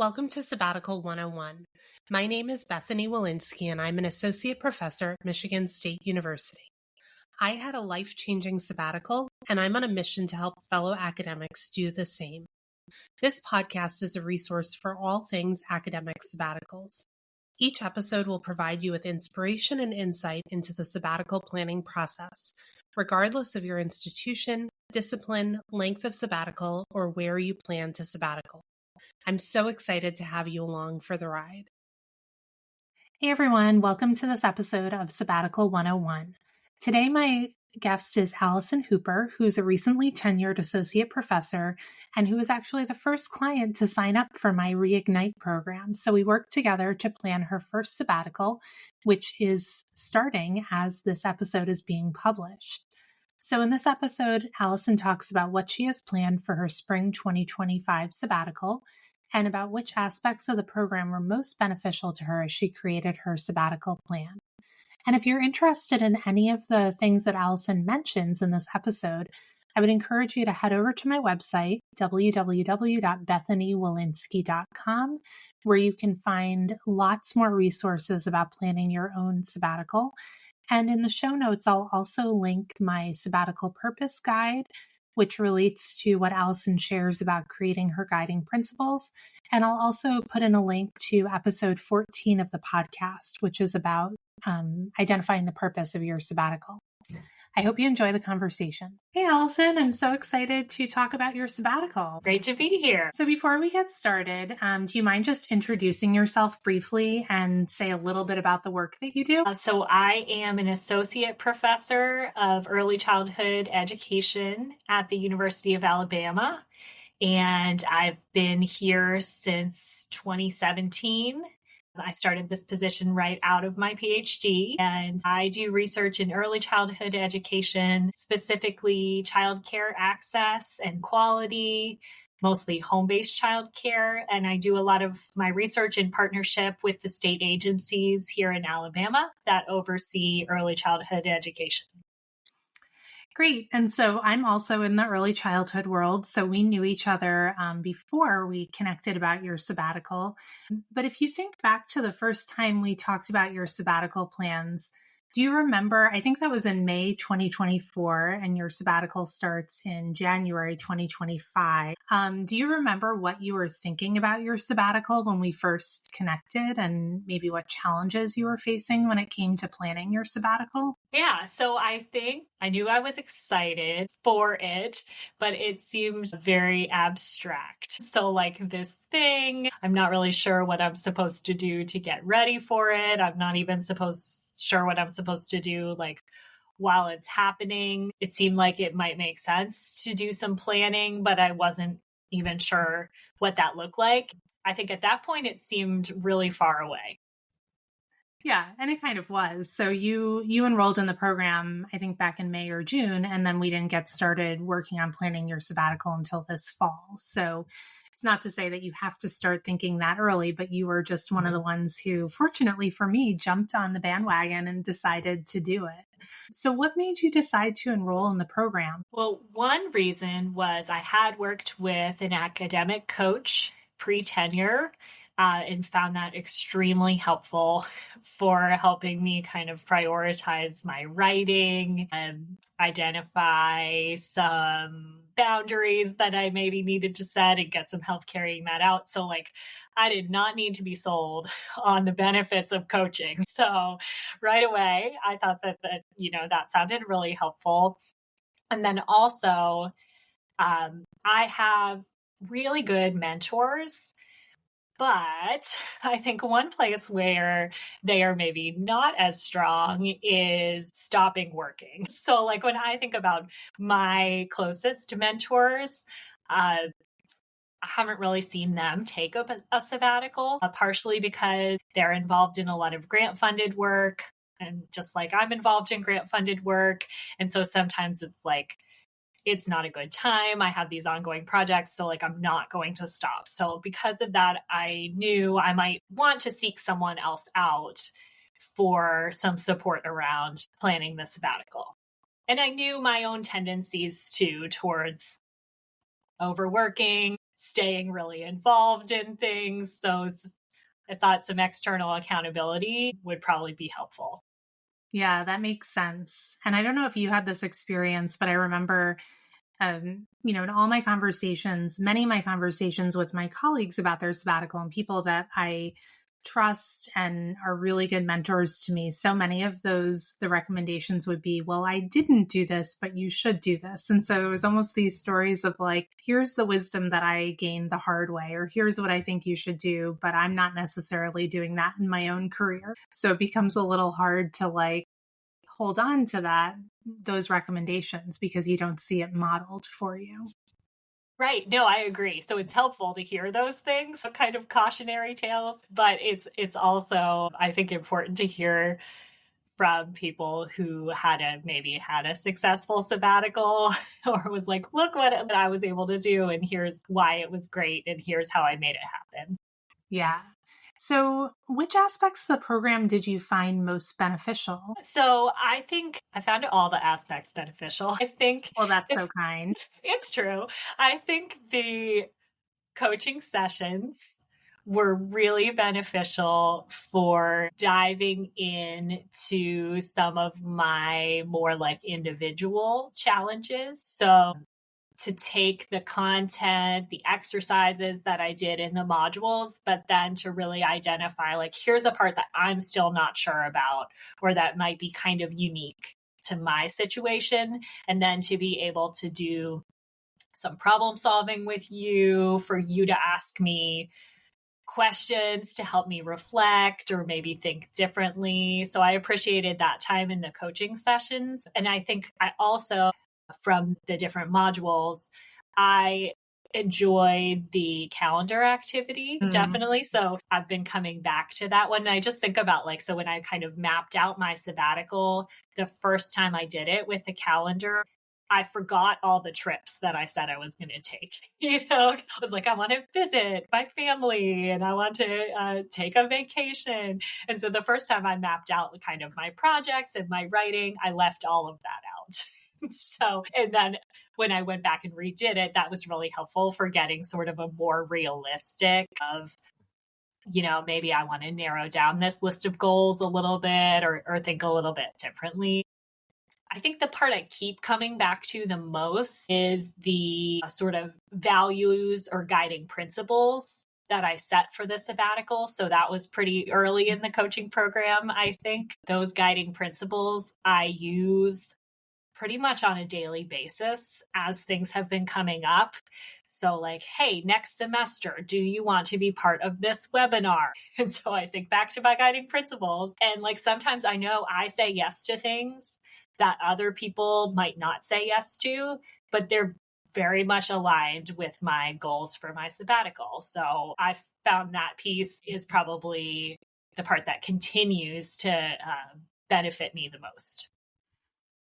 Welcome to Sabbatical 101. My name is Bethany Walensky, and I'm an associate professor at Michigan State University. I had a life-changing sabbatical, and I'm on a mission to help fellow academics do the same. This podcast is a resource for all things academic sabbaticals. Each episode will provide you with inspiration and insight into the sabbatical planning process, regardless of your institution, discipline, length of sabbatical, or where you plan to sabbatical. I'm so excited to have you along for the ride. Hey everyone, welcome to this episode of Sabbatical 101. Today my guest is Alison Hooper, who's a recently tenured associate professor and who was actually the first client to sign up for my Reignite program. So we worked together to plan her first sabbatical, which is starting as this episode is being published. So in this episode, Alison talks about what she has planned for her spring 2025 sabbatical and about which aspects of the program were most beneficial to her as she created her sabbatical plan. And if you're interested in any of the things that Alison mentions in this episode, I would encourage you to head over to my website, www.bethanywalensky.com, where you can find lots more resources about planning your own sabbatical. And in the show notes, I'll also link my sabbatical purpose guide, which relates to what Alison shares about creating her guiding principles. And I'll also put in a link to episode 14 of the podcast, which is about identifying the purpose of your sabbatical. I hope you enjoy the conversation. Hey, Alison, I'm so excited to talk about your sabbatical. Great to be here. So before we get started, do you mind just introducing yourself briefly and say a little bit about the work that you do? So I am an associate professor of early childhood education at the University of Alabama, and I've been here since 2017. I started this position right out of my PhD, and I do research in early childhood education, specifically childcare access and quality, mostly home-based childcare. And I do a lot of my research in partnership with the state agencies here in Alabama that oversee early childhood education. Great. And so I'm also in the early childhood world. So we knew each other before we connected about your sabbatical. But if you think back to the first time we talked about your sabbatical plans, do you remember, I think that was in May 2024 and your sabbatical starts in January 2025. Do you remember what you were thinking about your sabbatical when we first connected and maybe what challenges you were facing when it came to planning your sabbatical? Yeah, so I think I knew I was excited for it, but it seemed very abstract. So like this thing, I'm not really sure what I'm supposed to do to get ready for it. I'm not even sure what I'm supposed to do like while it's happening. It seemed like it might make sense to do some planning, but I wasn't even sure what that looked like. I think at that point it seemed really far away. Yeah, and it kind of was. So you enrolled in the program, I think back in May or June, and then we didn't get started working on planning your sabbatical until this fall. So it's not to say that you have to start thinking that early, but you were just one of the ones who, fortunately for me, jumped on the bandwagon and decided to do it. So what made you decide to enroll in the program? Well, one reason was I had worked with an academic coach pre-tenure and found that extremely helpful for helping me kind of prioritize my writing and identify some boundaries that I maybe needed to set and get some help carrying that out. So like I did not need to be sold on the benefits of coaching. So right away, I thought that that sounded really helpful. And then also, I have really good mentors. But I think one place where they are maybe not as strong is stopping working. So like when I think about my closest mentors, I haven't really seen them take up a sabbatical, partially because they're involved in a lot of grant-funded work. And just like I'm involved in grant-funded work. And so sometimes it's like, it's not a good time. I have these ongoing projects, so like I'm not going to stop. So because of that, I knew I might want to seek someone else out for some support around planning the sabbatical. And I knew my own tendencies too towards overworking, staying really involved in things. So I thought some external accountability would probably be helpful. Yeah, that makes sense. And I don't know if you had this experience, but I remember, in all my conversations, many of my conversations with my colleagues about their sabbatical and people that I trust and are really good mentors to me, so many of those, the recommendations would be, well, I didn't do this, but you should do this. And so it was almost these stories of like, here's the wisdom that I gained the hard way, or here's what I think you should do, but I'm not necessarily doing that in my own career. So it becomes a little hard to like hold on to those recommendations because you don't see it modeled for you. Right. No, I agree. So it's helpful to hear those things, kind of cautionary tales, but it's also, I think, important to hear from people who maybe had a successful sabbatical or was like, look what I was able to do, and here's why it was great, and here's how I made it happen. Yeah. So which aspects of the program did you find most beneficial? So I think I found all the aspects beneficial. I think Well, that's so kind. it's true. I think the coaching sessions were really beneficial for diving into some of my more like individual challenges. So to take the content, the exercises that I did in the modules, but then to really identify like, here's a part that I'm still not sure about, or that might be kind of unique to my situation. And then to be able to do some problem solving with you, for you to ask me questions to help me reflect or maybe think differently. So I appreciated that time in the coaching sessions. And I think I also, from the different modules, I enjoyed the calendar activity, definitely. So I've been coming back to that one. And I just think about like, so when I kind of mapped out my sabbatical, the first time I did it with the calendar, I forgot all the trips that I said I was going to take. I was like, I want to visit my family and I want to take a vacation. And so the first time I mapped out kind of my projects and my writing, I left all of that out. So, and then when I went back and redid it, that was really helpful for getting sort of a more realistic of, maybe I want to narrow down this list of goals a little bit or think a little bit differently. I think the part I keep coming back to the most is the sort of values or guiding principles that I set for the sabbatical. So that was pretty early in the coaching program. I think those guiding principles I use pretty much on a daily basis as things have been coming up. So like, hey, next semester, do you want to be part of this webinar? And so I think back to my guiding principles. And like, sometimes I know I say yes to things that other people might not say yes to, but they're very much aligned with my goals for my sabbatical. So I've found that piece is probably the part that continues to benefit me the most.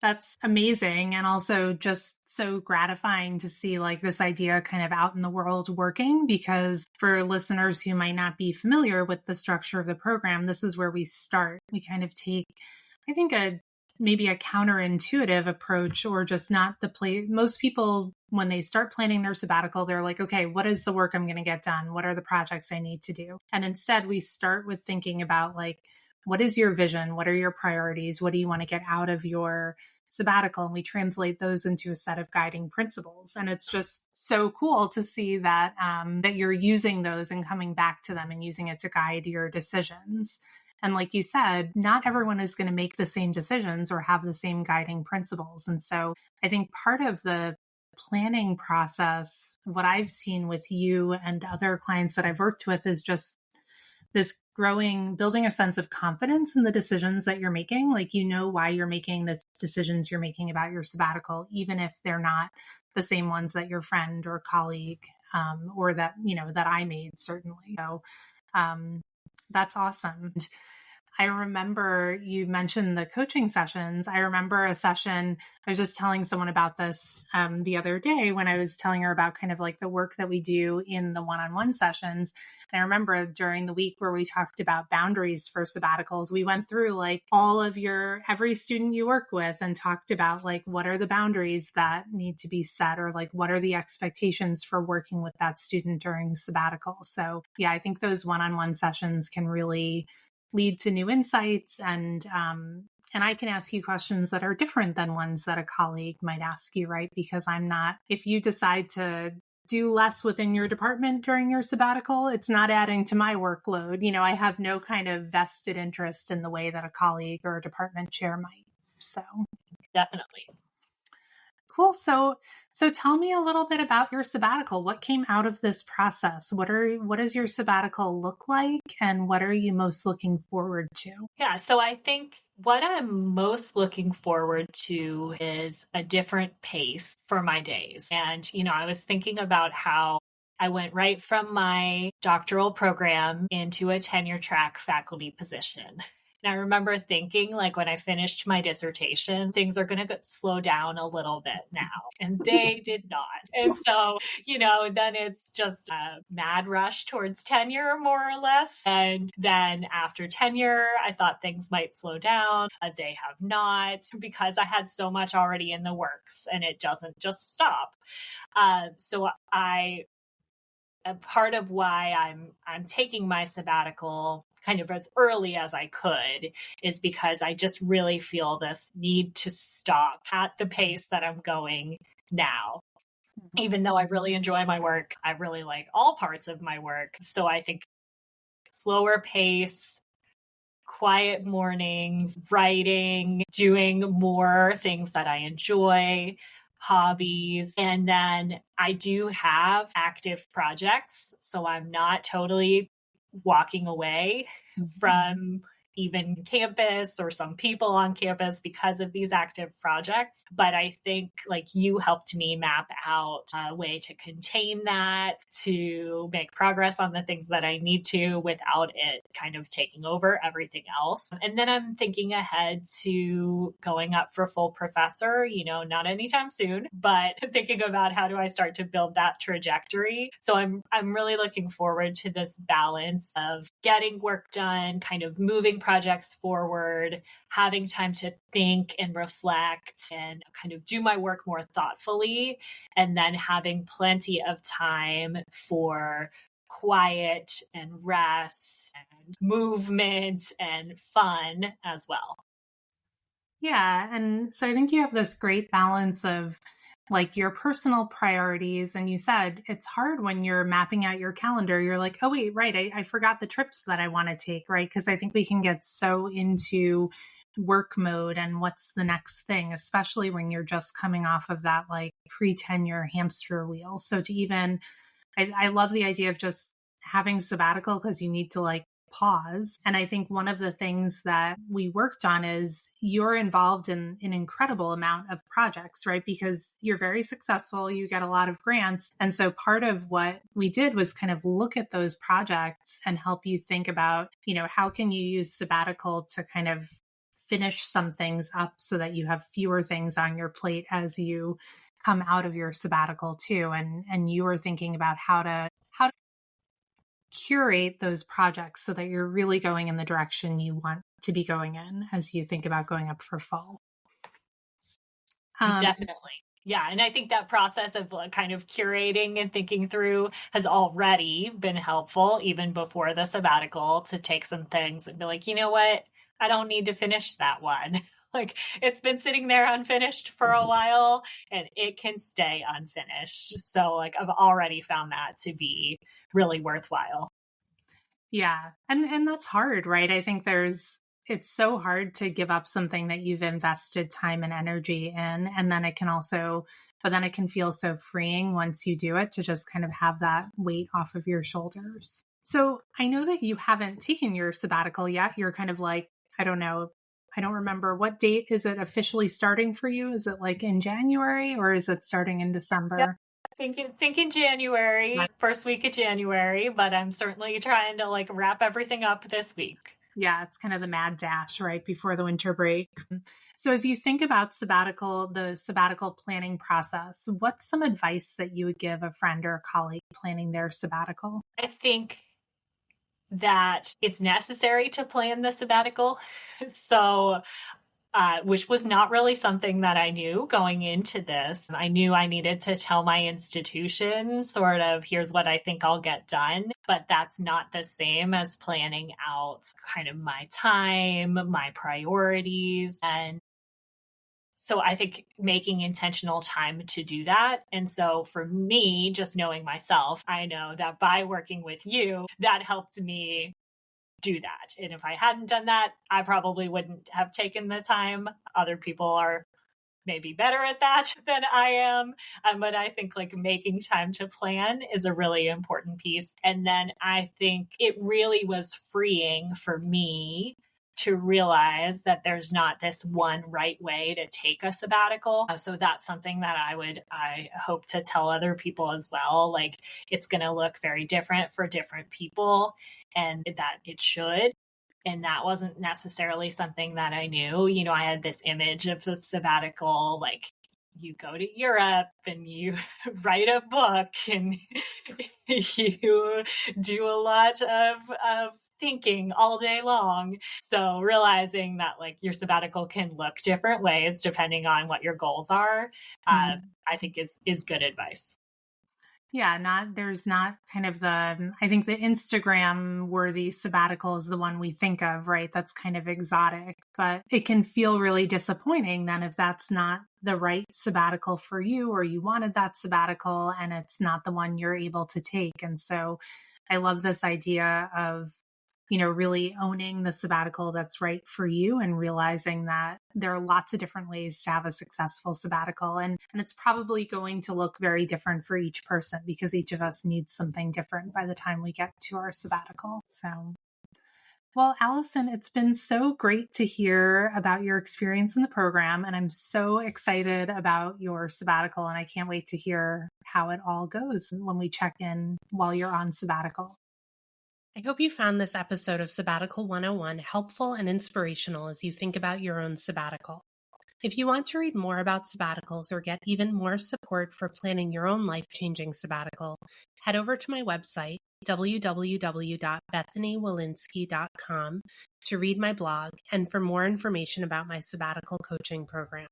That's amazing. And also just so gratifying to see like this idea kind of out in the world working, because for listeners who might not be familiar with the structure of the program, this is where we start. We kind of take, I think, maybe a counterintuitive approach, or just not the play. Most people, when they start planning their sabbatical, they're like, okay, what is the work I'm going to get done? What are the projects I need to do? And instead we start with thinking about like, what is your vision? What are your priorities? What do you want to get out of your sabbatical? And we translate those into a set of guiding principles. And it's just so cool to see that, that you're using those and coming back to them and using it to guide your decisions. And like you said, not everyone is going to make the same decisions or have the same guiding principles. And so I think part of the planning process, what I've seen with you and other clients that I've worked with, is just this building a sense of confidence in the decisions that you're making. Like, why you're making the decisions you're making about your sabbatical, even if they're not the same ones that your friend or colleague, or that, that I made, certainly. So that's awesome. I remember you mentioned the coaching sessions. I remember a session, I was just telling someone about this the other day when I was telling her about kind of like the work that we do in the one-on-one sessions. And I remember during the week where we talked about boundaries for sabbaticals, we went through like all of every student you work with and talked about like, what are the boundaries that need to be set, or like, what are the expectations for working with that student during sabbatical? So yeah, I think those one-on-one sessions can really lead to new insights, and I can ask you questions that are different than ones that a colleague might ask you, right? Because if you decide to do less within your department during your sabbatical, it's not adding to my workload. You know, I have no kind of vested interest in the way that a colleague or a department chair might. So definitely. Cool. So tell me a little bit about your sabbatical. What came out of this process? What does your sabbatical look like, and what are you most looking forward to? Yeah, so I think what I'm most looking forward to is a different pace for my days. And, I was thinking about how I went right from my doctoral program into a tenure track faculty position. And I remember thinking, like, when I finished my dissertation, things are going to slow down a little bit now. And they did not. And so, then it's just a mad rush towards tenure, more or less. And then after tenure, I thought things might slow down. They have not, because I had so much already in the works, and it doesn't just stop. So a part of why I'm taking my sabbatical kind of as early as I could is because I just really feel this need to stop at the pace that I'm going now. Even though I really enjoy my work, I really like all parts of my work. So I think slower pace, quiet mornings, writing, doing more things that I enjoy, hobbies. And then I do have active projects. So I'm not totally walking away from even campus or some people on campus because of these active projects. But I think like you helped me map out a way to contain that, to make progress on the things that I need to without it kind of taking over everything else. And then I'm thinking ahead to going up for full professor, not anytime soon, but thinking about how do I start to build that trajectory. So I'm really looking forward to this balance of getting work done, kind of moving projects forward, having time to think and reflect and kind of do my work more thoughtfully, and then having plenty of time for quiet and rest and movement and fun as well. Yeah. And so I think you have this great balance of like your personal priorities. And you said it's hard when you're mapping out your calendar. You're like, oh, wait, right. I forgot the trips that I want to take, right? Because I think we can get so into work mode and what's the next thing, especially when you're just coming off of that like pre-tenure hamster wheel. So I love the idea of just having sabbatical because you need to like pause. And I think one of the things that we worked on is you're involved in an incredible amount of projects, right? Because you're very successful, you get a lot of grants. And so part of what we did was kind of look at those projects and help you think about, how can you use sabbatical to kind of finish some things up so that you have fewer things on your plate as you come out of your sabbatical too. And you were thinking about how to curate those projects so that you're really going in the direction you want to be going in as you think about going up for fall. Definitely. Yeah. And I think that process of kind of curating and thinking through has already been helpful, even before the sabbatical, to take some things and be like, you know what? I don't need to finish that one. Like it's been sitting there unfinished for a while and it can stay unfinished. So like I've already found that to be really worthwhile. Yeah. And that's hard, right? I think it's so hard to give up something that you've invested time and energy in. And then it can feel so freeing once you do it to just kind of have that weight off of your shoulders. So I know that you haven't taken your sabbatical yet. You're kind of like, I don't know. I don't remember what date is it officially starting for you? Is it like in January or is it starting in December? Yeah. Thinking January, first week of January, but I'm certainly trying to like wrap everything up this week. Yeah, it's kind of the mad dash right before the winter break. So as you think about the sabbatical planning process, what's some advice that you would give a friend or a colleague planning their sabbatical? I think that it's necessary to plan the sabbatical. So which was not really something that I knew going into this. I knew I needed to tell my institution sort of, here's what I think I'll get done. But that's not the same as planning out kind of my time, my priorities. And so I think making intentional time to do that. And so for me, just knowing myself, I know that by working with you, that helped me do that. And if I hadn't done that, I probably wouldn't have taken the time. Other people are maybe better at that than I am. But I think like making time to plan is a really important piece. And then I think it really was freeing for me to realize that there's not this one right way to take a sabbatical. So that's something that I hope to tell other people as well. Like it's going to look very different for different people and that it should. And that wasn't necessarily something that I knew. You know, I had this image of the sabbatical, like you go to Europe and you write a book and you do a lot of thinking all day long. So realizing that like your sabbatical can look different ways depending on what your goals are, I think is good advice. Yeah, there's not kind of I think the Instagram worthy sabbatical is the one we think of, right? That's kind of exotic, but it can feel really disappointing then if that's not the right sabbatical for you, or you wanted that sabbatical and it's not the one you're able to take. And so I love this idea of, really owning the sabbatical that's right for you and realizing that there are lots of different ways to have a successful sabbatical. And it's probably going to look very different for each person because each of us needs something different by the time we get to our sabbatical. So, well, Alison, it's been so great to hear about your experience in the program. And I'm so excited about your sabbatical. And I can't wait to hear how it all goes when we check in while you're on sabbatical. I hope you found this episode of Sabbatical 101 helpful and inspirational as you think about your own sabbatical. If you want to read more about sabbaticals or get even more support for planning your own life-changing sabbatical, head over to my website, www.bethanywolinsky.com, to read my blog and for more information about my sabbatical coaching program.